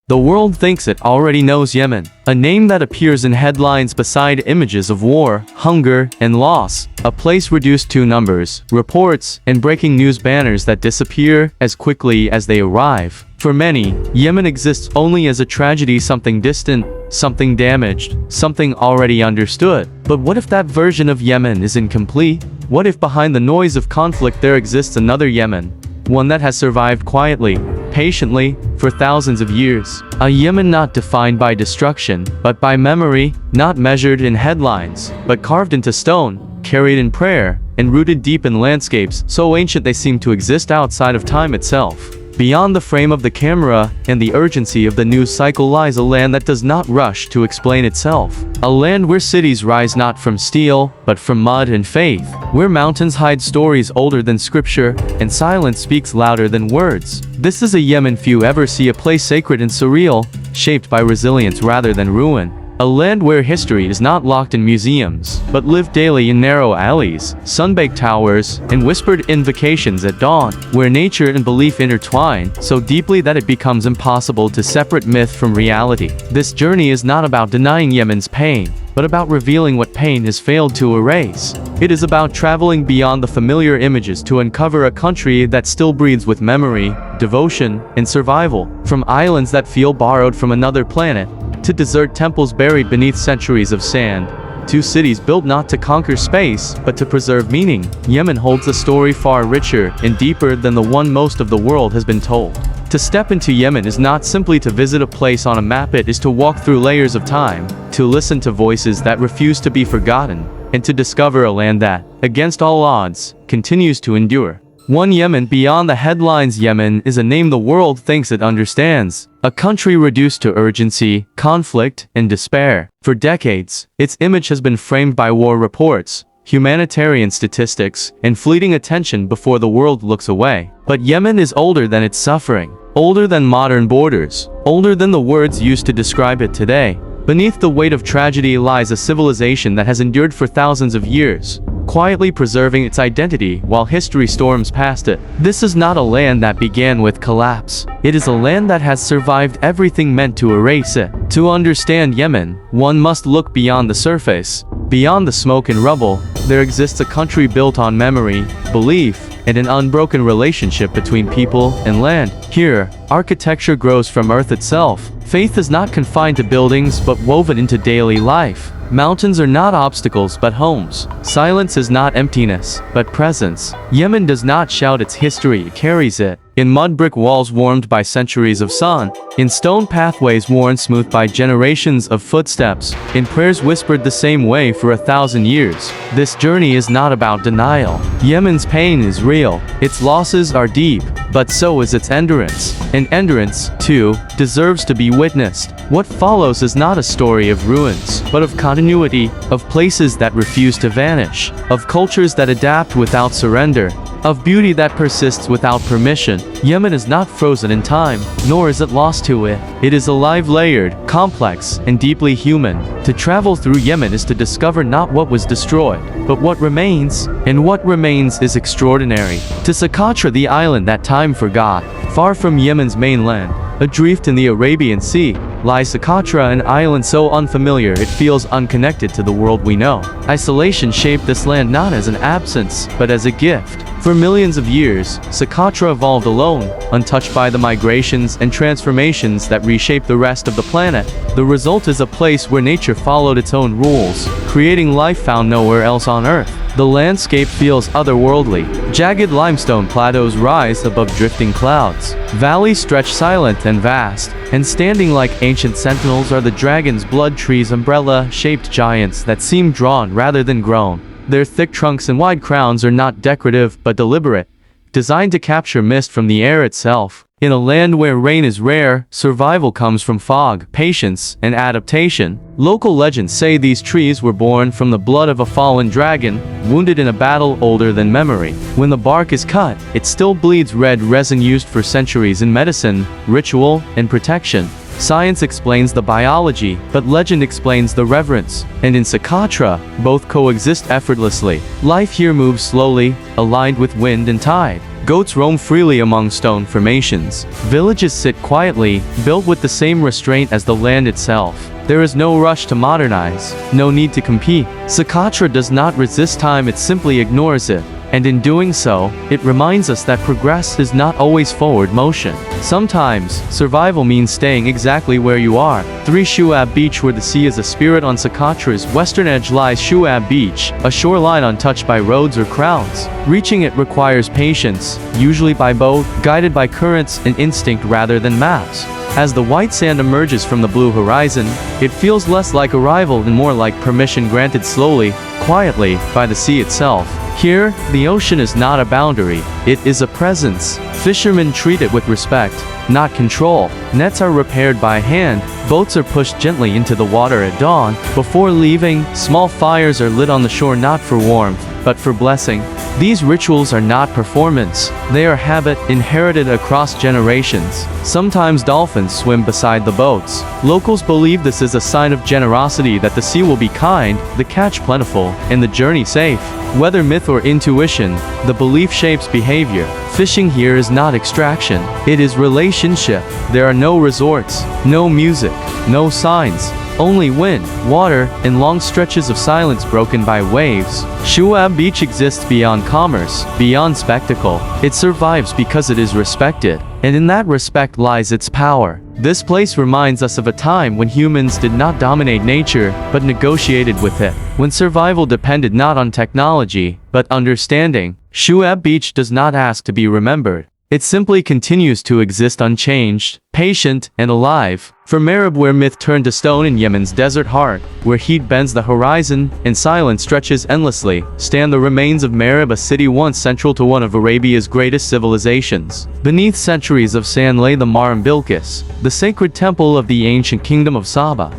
The world thinks it already knows Yemen, a name that appears in headlines beside images of war, hunger, and loss, a place reduced to numbers, reports, and breaking news banners that disappear as quickly as they arrive. For many, Yemen exists only as a tragedy, something distant, something damaged, something already understood. But what if that version of Yemen is incomplete? What if behind the noise of conflict there exists another Yemen? One that has survived quietly, patiently, for thousands of years. A Yemen not defined by destruction, but by memory, not measured in headlines, but carved into stone, carried in prayer, and rooted deep in landscapes so ancient they seem to exist outside of time itself. Beyond the frame of the camera and the urgency of the news cycle lies a land that does not rush to explain itself. A land where cities rise not from steel, but from mud and faith. Where mountains hide stories older than scripture, and silence speaks louder than words. This is a Yemen few ever see, a place sacred and surreal, shaped by resilience rather than ruin. A land where history is not locked in museums, but lived daily in narrow alleys, sun-baked towers, and whispered invocations at dawn. Where nature and belief intertwine so deeply that it becomes impossible to separate myth from reality. This journey is not about denying Yemen's pain, but about revealing what pain has failed to erase. It is about traveling beyond the familiar images to uncover a country that still breathes with memory, devotion, and survival. From islands that feel borrowed from another planet, to desert temples buried beneath centuries of sand, to cities built not to conquer space, but to preserve meaning, Yemen holds a story far richer and deeper than the one most of the world has been told. To step into Yemen is not simply to visit a place on a map, it is to walk through layers of time, to listen to voices that refuse to be forgotten, and to discover a land that, against all odds, continues to endure. One Yemen beyond the headlines. Yemen is a name the world thinks it understands. A country reduced to urgency, conflict, and despair. For decades, its image has been framed by war reports, humanitarian statistics, and fleeting attention before the world looks away. But Yemen is older than its suffering, older than modern borders, older than the words used to describe it today. Beneath the weight of tragedy lies a civilization that has endured for thousands of years, quietly preserving its identity while history storms past it. This is not a land that began with collapse. It is a land that has survived everything meant to erase it. To understand Yemen, one must look beyond the surface. Beyond the smoke and rubble, there exists a country built on memory, belief, and an unbroken relationship between people and land. Here, architecture grows from earth itself. Faith is not confined to buildings but woven into daily life. Mountains are not obstacles but homes. Silence is not emptiness, but presence. Yemen does not shout its history, it carries it. In mud brick walls warmed by centuries of sun, in stone pathways worn smooth by generations of footsteps, in prayers whispered the same way for 1,000 years. This journey is not about denial. Yemen's pain is real, its losses are deep, but so is its endurance. And endurance, too, deserves to be witnessed. What follows is not a story of ruins, but of continuity, of places that refuse to vanish, of cultures that adapt without surrender, of beauty that persists without permission. Yemen is not frozen in time, nor is it lost to it. It is alive, layered, complex, and deeply human. To travel through Yemen is to discover not what was destroyed, but what remains, and what remains is extraordinary. To Socotra, the island that time forgot, far from Yemen's mainland, adrift in the Arabian Sea, lies Socotra, an island so unfamiliar it feels unconnected to the world we know. Isolation shaped this land not as an absence, but as a gift. For millions of years, Socotra evolved alone, untouched by the migrations and transformations that reshaped the rest of the planet. The result is a place where nature followed its own rules, creating life found nowhere else on Earth. The landscape feels otherworldly. Jagged limestone plateaus rise above drifting clouds. Valleys stretch silent and vast, and standing like ancient sentinels are the dragon's blood trees, umbrella-shaped giants that seem drawn rather than grown. Their thick trunks and wide crowns are not decorative but deliberate, designed to capture mist from the air itself. In a land where rain is rare, survival comes from fog, patience, and adaptation. Local legends say these trees were born from the blood of a fallen dragon, wounded in a battle older than memory. When the bark is cut, it still bleeds red resin used for centuries in medicine, ritual, and protection. Science explains the biology, but legend explains the reverence. And in Socotra, both coexist effortlessly. Life here moves slowly, aligned with wind and tide. Goats roam freely among stone formations. Villages sit quietly, built with the same restraint as the land itself. There is no rush to modernize, no need to compete. Socotra does not resist time, it simply ignores it. And in doing so, it reminds us that progress is not always forward motion. Sometimes, survival means staying exactly where you are. 3 Shuab Beach, where the sea is a spirit. On Socotra's western edge lies Shuab Beach, a shoreline untouched by roads or crowds. Reaching it requires patience, usually by boat, guided by currents and instinct rather than maps. As the white sand emerges from the blue horizon, it feels less like arrival and more like permission granted slowly, quietly, by the sea itself. Here, the ocean is not a boundary, it is a presence. Fishermen treat it with respect, not control. Nets are repaired by hand, boats are pushed gently into the water at dawn. Before leaving, small fires are lit on the shore, not for warmth, but for blessing. These rituals are not performance, they are habit, inherited across generations. Sometimes dolphins swim beside the boats. Locals believe this is a sign of generosity, that the sea will be kind, the catch plentiful, and the journey safe. Whether myth or intuition, the belief shapes behavior. Fishing here is not extraction, it is relationship. There are no resorts, no music, no signs. Only wind, water, and long stretches of silence broken by waves. Shuab Beach exists beyond commerce, beyond spectacle. It survives because it is respected, and in that respect lies its power. This place reminds us of a time when humans did not dominate nature, but negotiated with it. When survival depended not on technology, but understanding. Shuab Beach does not ask to be remembered. It simply continues to exist unchanged, patient, and alive. From Marib, where myth turned to stone, in Yemen's desert heart, where heat bends the horizon and silence stretches endlessly, stand the remains of Marib, a city once central to one of Arabia's greatest civilizations. Beneath centuries of sand lay the Maram Bilqis, the sacred temple of the ancient kingdom of Saba.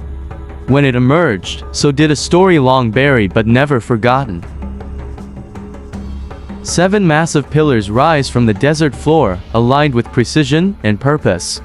When it emerged, so did a story long buried but never forgotten. 7 massive pillars rise from the desert floor, aligned with precision and purpose.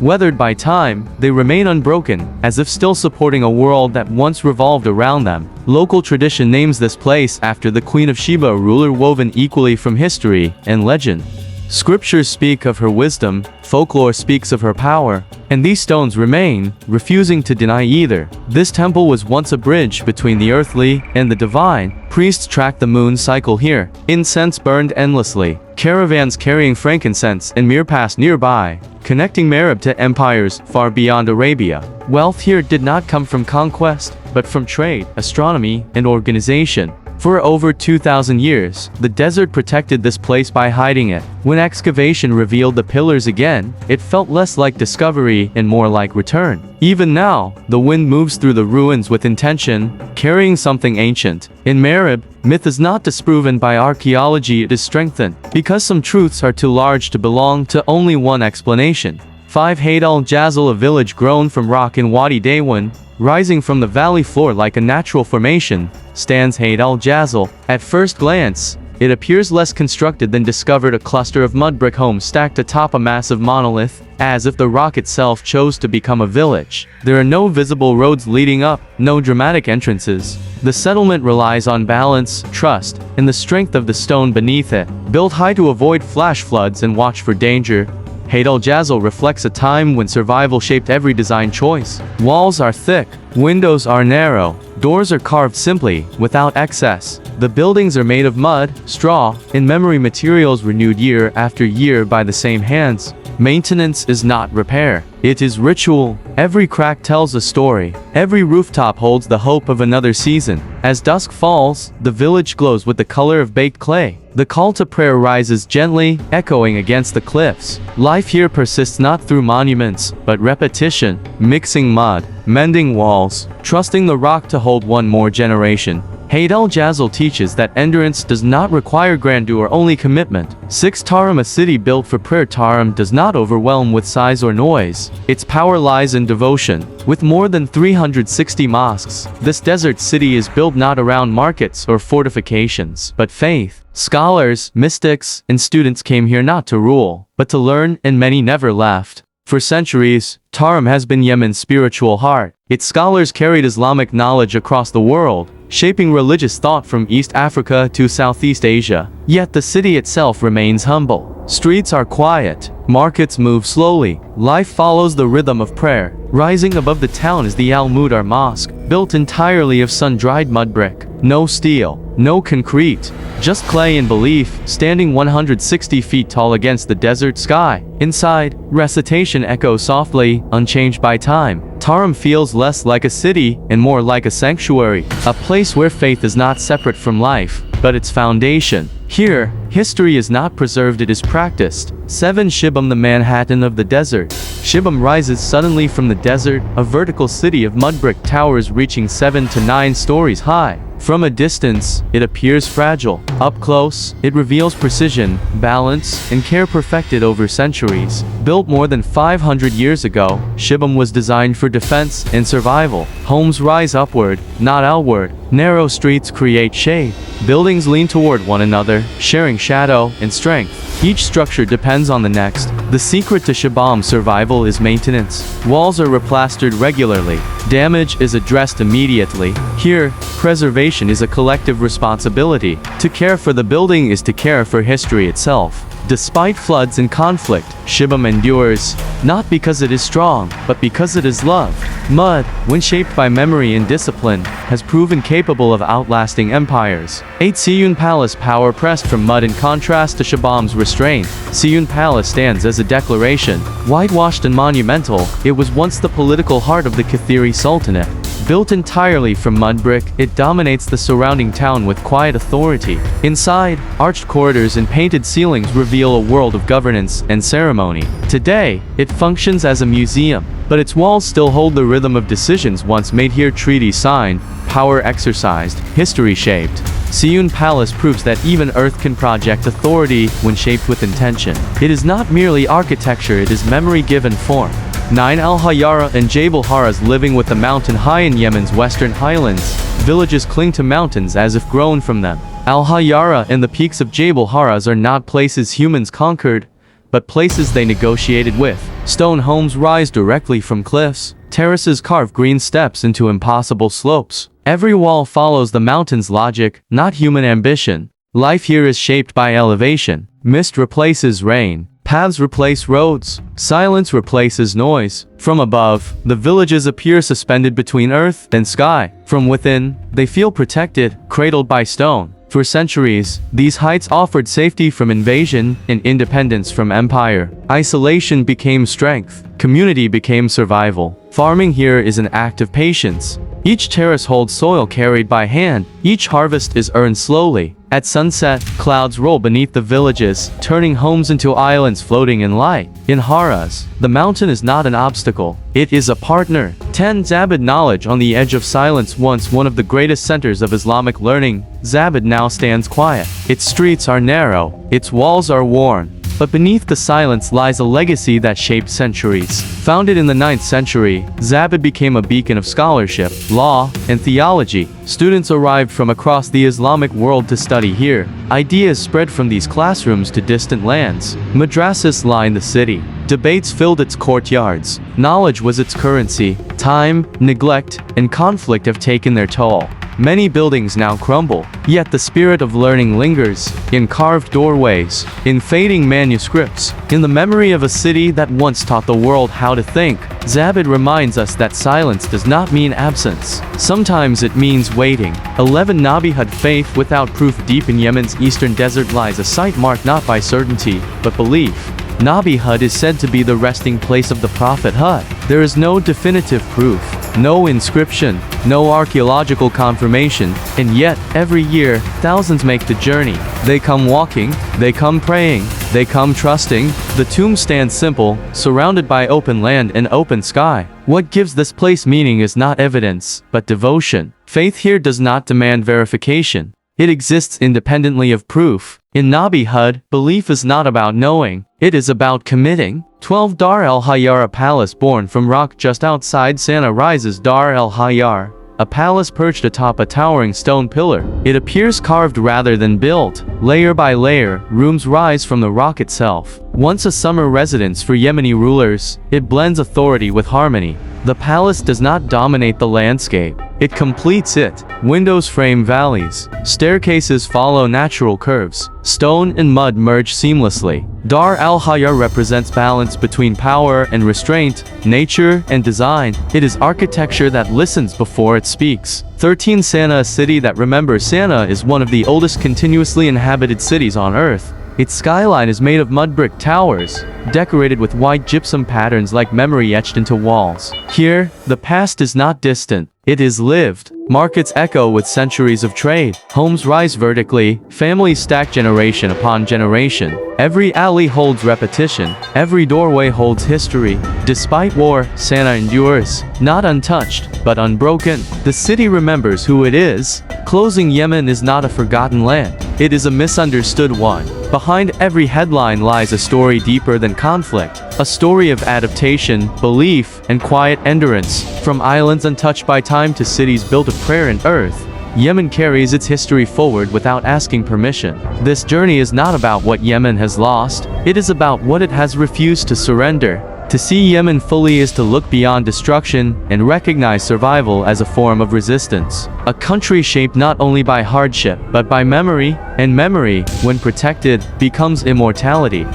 Weathered by time, they remain unbroken, as if still supporting a world that once revolved around them. Local tradition names this place after the Queen of Sheba, a ruler woven equally from history and legend. Scriptures speak of her wisdom, folklore speaks of her power, and these stones remain, refusing to deny either. This temple was once a bridge between the earthly and the divine. Priests tracked the moon cycle here. Incense burned endlessly. Caravans carrying frankincense and myrrh passed nearby, connecting Marib to empires far beyond Arabia. Wealth here did not come from conquest, but from trade, astronomy, and organization. For over 2,000 years, the desert protected this place by hiding it. When excavation revealed the pillars again, it felt less like discovery and more like return. Even now, the wind moves through the ruins with intention, carrying something ancient. In Marib, myth is not disproven by archaeology, it is strengthened, because some truths are too large to belong to only one explanation. 5 Hayd al-Jazal, a village grown from rock in Wadi Daywan, rising from the valley floor like a natural formation, stands Hayd al-Jazal. At first glance, it appears less constructed than discovered, a cluster of mud brick homes stacked atop a massive monolith, as if the rock itself chose to become a village. There are no visible roads leading up, no dramatic entrances. The settlement relies on balance, trust, and the strength of the stone beneath it. Built high to avoid flash floods and watch for danger, Hayd al-Jazal reflects a time when survival shaped every design choice. Walls are thick, windows are narrow, doors are carved simply, without excess. The buildings are made of mud, straw, and memory materials renewed year after year by the same hands. Maintenance is not repair, it is ritual. Every crack tells a story. Every rooftop holds the hope of another season. As dusk falls, the village glows with the color of baked clay. The call to prayer rises gently, echoing against the cliffs. Life here persists not through monuments, but repetition, mixing mud, mending walls, trusting the rock to hold one more generation. Hayd al-Jazal teaches that endurance does not require grandeur, only commitment. 6 Tarim, a city built for prayer. Tarim does not overwhelm with size or noise. Its power lies in devotion. With more than 360 mosques, this desert city is built not around markets or fortifications, but faith. Scholars, mystics, and students came here not to rule, but to learn, and many never left. For centuries, Tarim has been Yemen's spiritual heart. Its scholars carried Islamic knowledge across the world, shaping religious thought from East Africa to Southeast Asia. Yet the city itself remains humble. Streets are quiet, markets move slowly, life follows the rhythm of prayer. Rising above the town is the Al-Mudar Mosque, built entirely of sun-dried mud brick. No steel, no concrete, just clay and belief, standing 160 feet tall against the desert sky. Inside, recitation echoes softly, unchanged by time. Tarim feels less like a city and more like a sanctuary, a place where faith is not separate from life, but its foundation. Here, history is not preserved, it is practiced. 7 Shibam, the Manhattan of the desert. Shibam rises suddenly from the desert, a vertical city of mud brick towers reaching 7 to 9 stories high. From a distance, it appears fragile. Up close, it reveals precision, balance, and care perfected over centuries. Built more than 500 years ago, Shibam was designed for defense and survival. Homes rise upward, not outward. Narrow streets create shade. Buildings lean toward one another, sharing shadow and strength. Each structure depends on the next. The secret to Shibam's survival is maintenance. Walls are replastered regularly. Damage is addressed immediately. Here, preservation is a collective responsibility. To care for the building is to care for history itself. Despite floods and conflict, Shibam endures, not because it is strong, but because it is loved. Mud, when shaped by memory and discipline, has proven capable of outlasting empires. 8 Siyun Palace, power pressed from mud. In contrast to Shibam's restraint, Siyun Palace stands as a declaration. Whitewashed and monumental, it was once the political heart of the Kathiri Sultanate. Built entirely from mud brick, it dominates the surrounding town with quiet authority. Inside, arched corridors and painted ceilings reveal a world of governance and ceremony. Today, it functions as a museum, but its walls still hold the rhythm of decisions once made here. Treaties signed, power exercised, history shaped. Siyun Palace proves that even Earth can project authority when shaped with intention. It is not merely architecture, it is memory given form. 9 Al-Hayyara and Jabal Haras. Living with the mountain high in Yemen's western highlands, villages cling to mountains as if grown from them. Al-Hayyara and the peaks of Jabal Haras are not places humans conquered, but places they negotiated with. Stone homes rise directly from cliffs. Terraces carve green steps into impossible slopes. Every wall follows the mountain's logic, not human ambition. Life here is shaped by elevation. Mist replaces rain. Paths replace roads. Silence replaces noise. From above, the villages appear suspended between earth and sky. From within, they feel protected, cradled by stone. For centuries, these heights offered safety from invasion and independence from empire. Isolation became strength. Community became survival. Farming here is an act of patience. Each terrace holds soil carried by hand. Each harvest is earned slowly. At sunset, clouds roll beneath the villages, turning homes into islands floating in light. In Haras, the mountain is not an obstacle. It is a partner. 10 Zabid. Knowledge on the edge of silence. Once one of the greatest centers of Islamic learning, Zabid now stands quiet. Its streets are narrow. Its walls are worn. But beneath the silence lies a legacy that shaped centuries. Founded in the 9th century, Zabid became a beacon of scholarship, law, and theology. Students arrived from across the Islamic world to study here. Ideas spread from these classrooms to distant lands. Madrasas lined the city. Debates filled its courtyards. Knowledge was its currency. Time, neglect, and conflict have taken their toll. Many buildings now crumble, yet the spirit of learning lingers, in carved doorways, in fading manuscripts, in the memory of a city that once taught the world how to think. Zabid reminds us that silence does not mean absence. Sometimes it means waiting. 11 Nabihud. Faith without proof. Deep in Yemen's eastern desert lies a site marked not by certainty, but belief. Nabihud is said to be the resting place of the Prophet Hud. There is no definitive proof, no inscription, no archaeological confirmation, and yet, every year, thousands make the journey. They come walking, they come praying, they come trusting. The tomb stands simple, surrounded by open land and open sky. What gives this place meaning is not evidence, but devotion. Faith here does not demand verification. It exists independently of proof. In Nabihud, belief is not about knowing, it is about committing. 12 Dar el-Hayyar. A palace born from rock just outside Sana'a rises. Dar el-Hayyar, a palace perched atop a towering stone pillar. It appears carved rather than built. Layer by layer, rooms rise from the rock itself. Once a summer residence for Yemeni rulers, it blends authority with harmony. The palace does not dominate the landscape. It completes it. Windows frame valleys. Staircases follow natural curves. Stone and mud merge seamlessly. Dar al-Hayar represents balance between power and restraint, nature and design. It is architecture that listens before it speaks. 13 Sana'a, a city that remembers. Sana'a is one of the oldest continuously inhabited cities on Earth. Its skyline is made of mud brick towers, decorated with white gypsum patterns like memory etched into walls. Here, the past is not distant. It is lived. Markets echo with centuries of trade. Homes rise vertically. Families stack generation upon generation. Every alley holds repetition. Every doorway holds history. Despite war, Sana'a endures. Not untouched, but unbroken. The city remembers who it is. Closing Yemen is not a forgotten land. It is a misunderstood one. Behind every headline lies a story deeper than conflict. A story of adaptation, belief, and quiet endurance. From islands untouched by time to cities built of prayer and earth, Yemen carries its history forward without asking permission. This journey is not about what Yemen has lost, it is about what it has refused to surrender. To see Yemen fully is to look beyond destruction and recognize survival as a form of resistance. A country shaped not only by hardship, but by memory, and memory, when protected, becomes immortality.